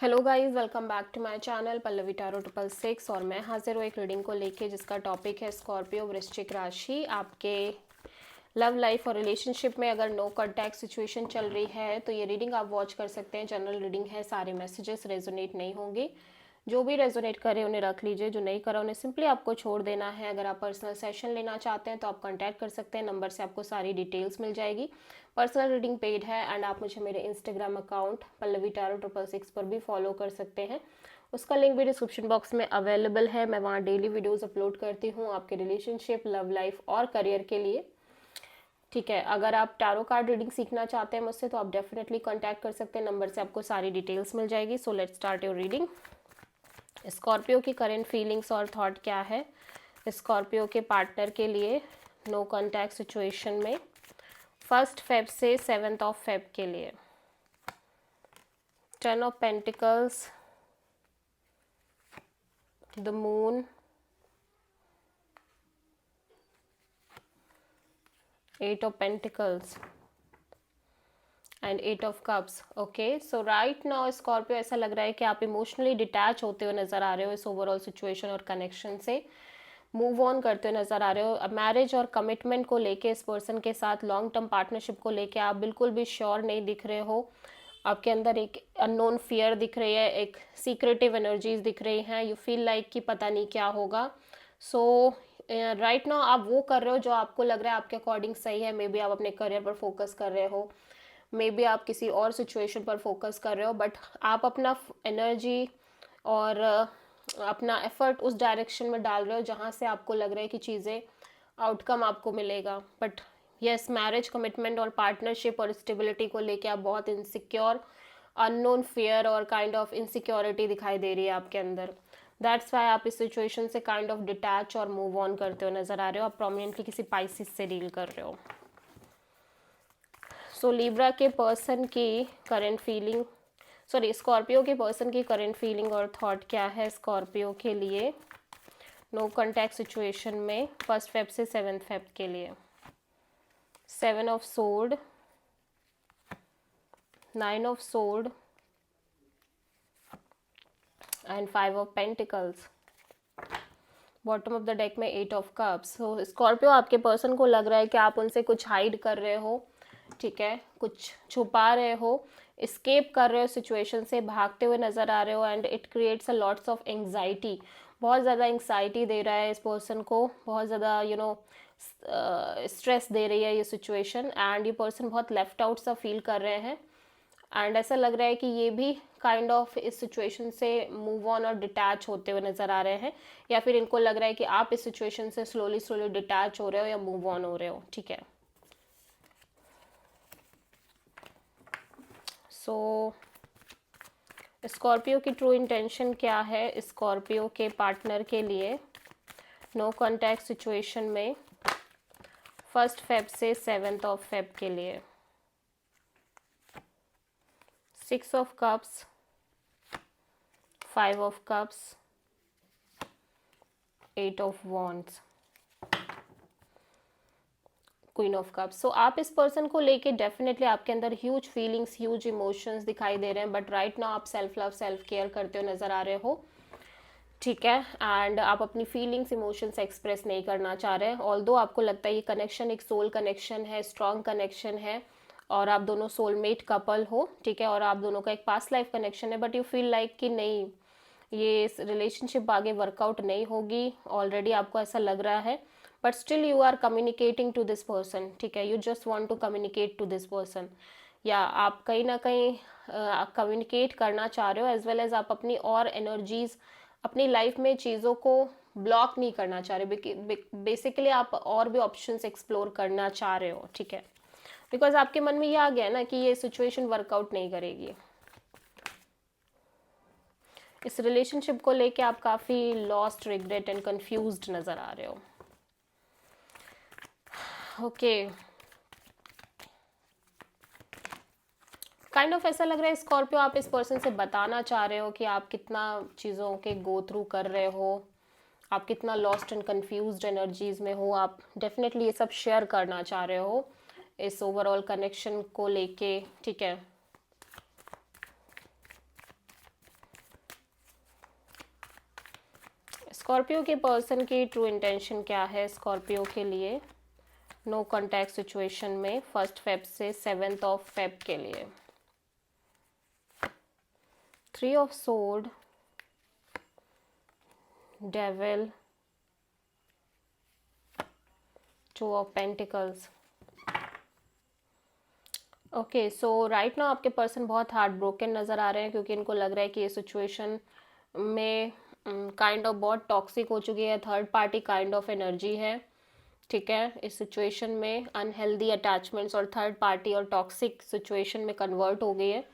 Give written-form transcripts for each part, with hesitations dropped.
Hello guys, welcome back to my channel Pallavi tarot 666 और मैं हाजिर हूँ एक रीडिंग को लेके जिसका टॉपिक है स्कॉर्पियो वृश्चिक राशि। आपके लव लाइफ और रिलेशनशिप में अगर नो कांटेक्ट सिचुएशन चल रही है तो ये रीडिंग आप वॉच कर सकते हैं। जनरल रीडिंग है, सारे मैसेजेस रेजोनेट नहीं होंगे। जो भी रेजोनेट करे उन्हें रख लीजिए, जो नहीं करा उन्हें सिंपली आपको छोड़ देना है। अगर आप पर्सनल सेशन लेना चाहते हैं तो आप कांटेक्ट कर सकते हैं, नंबर से आपको सारी डिटेल्स मिल जाएगी। पर्सनल रीडिंग पेड है एंड आप मुझे मेरे इंस्टाग्राम अकाउंट पल्लवी टैरो 666 पर भी फॉलो कर सकते हैं। उसका लिंक भी डिस्क्रिप्शन बॉक्स में अवेलेबल है। मैं वहाँ डेली वीडियोज़ अपलोड करती हूँ आपके रिलेशनशिप, लव लाइफ और करियर के लिए। ठीक है, अगर आप टैरो कार्ड रीडिंग सीखना चाहते हैं मुझसे तो आप डेफिनेटली कांटेक्ट कर सकते हैं, नंबर से आपको सारी डिटेल्स मिल जाएगी। So let's start your reading. Scorpio की करंट फीलिंग्स और थॉट क्या है स्कॉर्पियो के पार्टनर के लिए नो कांटेक्ट सिचुएशन में 1 फेब से 7 फेब के लिए। 10 of pentacles, the moon, 8 of pentacles and 8 of cups. Okay, so right now Scorpio ऐसा लग रहा है कि आप इमोशनली डिटैच होते हुए नजर आ रहे हो इस ओवरऑल सिचुएशन और कनेक्शन से। मूव ऑन करते हुए नजर आ रहे हो। मैरिज और कमिटमेंट को लेके, इस पर्सन के साथ लॉन्ग टर्म पार्टनरशिप को लेके आप बिल्कुल भी श्योर नहीं दिख रहे हो। आपके अंदर एक अननोन फियर दिख रही है, एक सीक्रेटिव एनर्जीज दिख रही हैं। यू फील लाइक कि पता नहीं क्या होगा। सो राइट नाउ आप वो कर रहे हो जो आपको लग रहा है आपके अकॉर्डिंग सही है। मे बी आप अपने करियर पर फोकस कर रहे हो, मे बी आप किसी और सिचुएशन पर फोकस कर रहे हो, बट आप अपना एनर्जी और अपना एफर्ट उस डायरेक्शन में डाल रहे हो जहाँ से आपको लग रहा है कि चीज़ें आउटकम आपको मिलेगा। बट यस, मैरिज, कमिटमेंट और पार्टनरशिप और स्टेबिलिटी को लेके आप बहुत इनसिक्योर, अननोन फियर और काइंड ऑफ इनसिक्योरिटी दिखाई दे रही है आपके अंदर। दैट्स वाई आप इस सिचुएशन से काइंड ऑफ डिटैच और मूव ऑन करते हुए नजर आ रहे हो। आप प्रोमिनेंटली किसी पाइसिस से डील कर रहे हो। सो लिब्रा के पर्सन की करंट फीलिंग, सॉरी स्कॉर्पियो के पर्सन की करंट फीलिंग और थॉट क्या है स्कॉर्पियो के लिए नो कांटेक्ट सिचुएशन में 1 फेब से 7 फेब के लिए। 7 of sword, 9 of sword and 5 of pentacles. Bottom of the deck में 8 ऑफ कप्स। सो स्कॉर्पियो, आपके पर्सन को लग रहा है कि आप उनसे कुछ हाइड कर रहे हो, ठीक है, कुछ छुपा रहे हो, स्केप कर रहे हो, सिचुएशन से भागते हुए नजर आ रहे हो and it creates a lots of anxiety. बहुत ज़्यादा एंग्जाइटी दे रहा है इस पर्सन को, बहुत ज़्यादा स्ट्रेस दे रही है ये सिचुएशन एंड ये पर्सन बहुत लेफ्ट आउट सा फील कर रहे हैं एंड ऐसा लग रहा है कि ये भी काइंड ऑफ इस सिचुएशन से मूव ऑन और डिटैच होते हुए नजर आ रहे हैं, या फिर इनको लग रहा है कि आप इस सिचुएशन से स्लोली स्लोली डिटैच हो रहे हो या मूव ऑन हो रहे हो। ठीक है, सो स्कॉर्पियो की ट्रू इंटेंशन क्या है स्कॉर्पियो के पार्टनर के लिए नो कांटेक्ट सिचुएशन में 1 फेब से 7 फेब के लिए। 6 of cups, 5 of cups, 8 of wands, queen of cups. So आप इस पर्सन को लेके डेफिनेटली आपके अंदर ह्यूज फीलिंग्स, ह्यूज इमोशंस दिखाई दे रहे हैं, बट राइट नाउ आप सेल्फ लव, सेल्फ केयर करते हुए नजर आ रहे हो। ठीक है, एंड आप अपनी फीलिंग्स, इमोशंस एक्सप्रेस नहीं करना चाह रहे हैं। ऑल्दो आपको लगता है ये कनेक्शन एक सोल कनेक्शन है, स्ट्रॉन्ग कनेक्शन है और आप दोनों सोलमेट कपल हो, ठीक है, और आप दोनों का एक पास्ट लाइफ कनेक्शन है, बट यू फील लाइक कि नहीं, ये रिलेशनशिप आगे वर्कआउट नहीं होगी। ऑलरेडी आपको ऐसा लग रहा है, but still you are communicating to this person. ठीक है, you just want to communicate to this person, या आप कहीं ना कहीं कम्युनिकेट करना चाह रहे हो, एज वेल एज आप अपनी और एनर्जीज, अपनी लाइफ में चीज़ों को ब्लॉक नहीं करना चाह रहे। बेसिकली आप और भी ऑप्शंस एक्सप्लोर करना चाह रहे हो। ठीक है, बिकॉज आपके मन में ये आ गया ना कि ये सिचुएशन वर्कआउट नहीं करेगी। इस रिलेशनशिप को लेके आप काफ़ी लॉस्ट, रिग्रेट एंड कंफ्यूज्ड नज़र आ रहे हो। ओके, काइंड ऑफ ऐसा लग रहा है स्कॉर्पियो, आप इस पर्सन से बताना चाह रहे हो कि आप कितना चीज़ों के गो थ्रू कर रहे हो, आप कितना लॉस्ट एंड कंफ्यूज्ड एनर्जीज में हो। आप डेफिनेटली ये सब शेयर करना चाह रहे हो इस ओवरऑल कनेक्शन को लेके। ठीक है, स्कॉर्पियो के पर्सन की ट्रू इंटेंशन क्या है स्कॉर्पियो के लिए नो कॉन्टैक्ट सिचुएशन में 1 फेब से 7 फेब के लिए? 3 of sword, devil, 2 of pentacles. Okay, so right now आपके पर्सन बहुत हार्ट ब्रोकन नज़र आ रहे हैं, क्योंकि इनको लग रहा है कि ये सिचुएशन में काइंड ऑफ बहुत टॉक्सिक हो चुकी है, third party kind of energy है, ठीक है। इस सिचुएशन में अनहेल्दी अटैचमेंट्स और थर्ड पार्टी और टॉक्सिक सिचुएशन में कन्वर्ट हो गई है।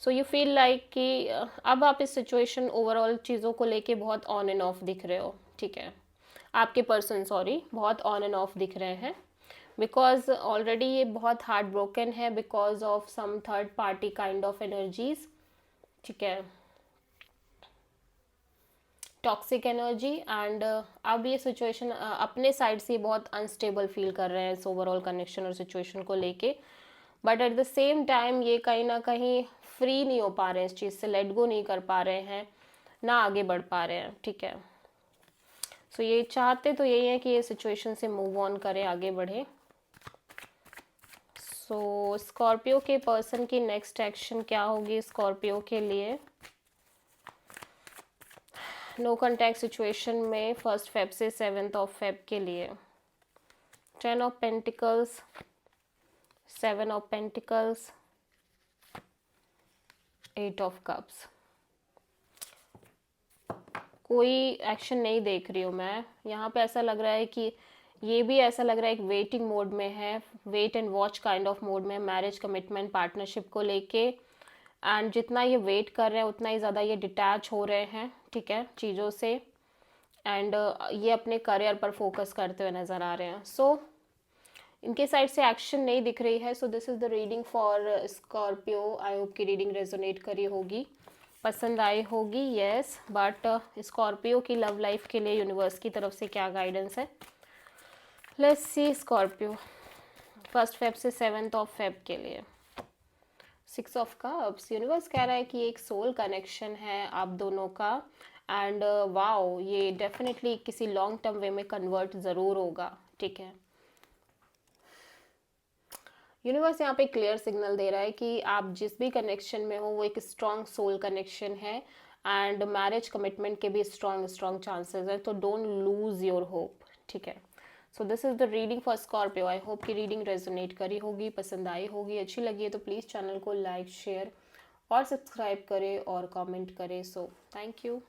सो यू फील लाइक कि अब आप इस सिचुएशन ओवरऑल चीज़ों को लेके बहुत ऑन एंड ऑफ दिख रहे हो, ठीक है। आपके पर्सन बहुत ऑन एंड ऑफ दिख रहे हैं, बिकॉज ऑलरेडी ये बहुत हार्ट ब्रोकन है because of some third party kind of energies, ठीक है, टॉक्सिक एनर्जी। एंड अब ये सिचुएशन अपने साइड से बहुत अनस्टेबल फील कर रहे हैं इस ओवरऑल कनेक्शन और सिचुएशन को लेके, but at the same time ये कहीं ना कहीं फ्री नहीं हो पा रहे हैं इस चीज़ से, लेट गो नहीं कर पा रहे हैं, ना आगे बढ़ पा रहे हैं, ठीक है। सो ये चाहते तो यही है कि ये सिचुएशन से मूव ऑन करें, आगे बढ़े। सो स्कॉर्पियो के पर्सन की नेक्स्ट एक्शन क्या होगी स्कॉर्पियो के लिए नो कॉन्टैक्ट सिचुएशन में 1 फेब से 7 फेब के लिए? 10 of pentacles, 7 of pentacles, 8 of cups. कोई एक्शन नहीं देख रही हूँ मैं यहाँ पे। ऐसा लग रहा है कि ये भी ऐसा लग रहा है एक वेटिंग मोड में है, wait and watch kind of mode में, मैरिज कमिटमेंट पार्टनरशिप को लेके। एंड जितना ये वेट कर रहे हैं उतना ही ज़्यादा ये डिटैच हो रहे हैं, ठीक है, चीज़ों से। एंड ये अपने करियर पर फोकस करते हुए नज़र आ रहे हैं। सो इनके साइड से एक्शन नहीं दिख रही है। So this is the reading for Scorpio. I hope की रीडिंग रेजोनेट करी होगी, पसंद आई होगी, यस। बट स्कॉर्पियो की लव लाइफ के लिए यूनिवर्स की तरफ से क्या गाइडेंस है, लेट्स सी। स्कॉर्पियो 1 फेब से 7 फेब के लिए 6 ऑफ कप्स। यूनिवर्स कह रहा है कि एक सोल कनेक्शन है आप दोनों का, एंड वाओ ये डेफिनेटली किसी लॉन्ग टर्म वे में कन्वर्ट ज़रूर होगा, ठीक है। यूनिवर्स यहाँ पे क्लियर सिग्नल दे रहा है कि आप जिस भी कनेक्शन में हो वो एक स्ट्रॉन्ग सोल कनेक्शन है, एंड मैरिज कमिटमेंट के भी स्ट्रॉन्ग चांसेस है, तो डोंट लूज योर होप, ठीक है। So this is the reading for Scorpio. I hope की रीडिंग रेजोनेट करी होगी, पसंद आई होगी, अच्छी लगी है तो प्लीज़ चैनल को लाइक, शेयर और सब्सक्राइब करें और कमेंट करें। So thank you.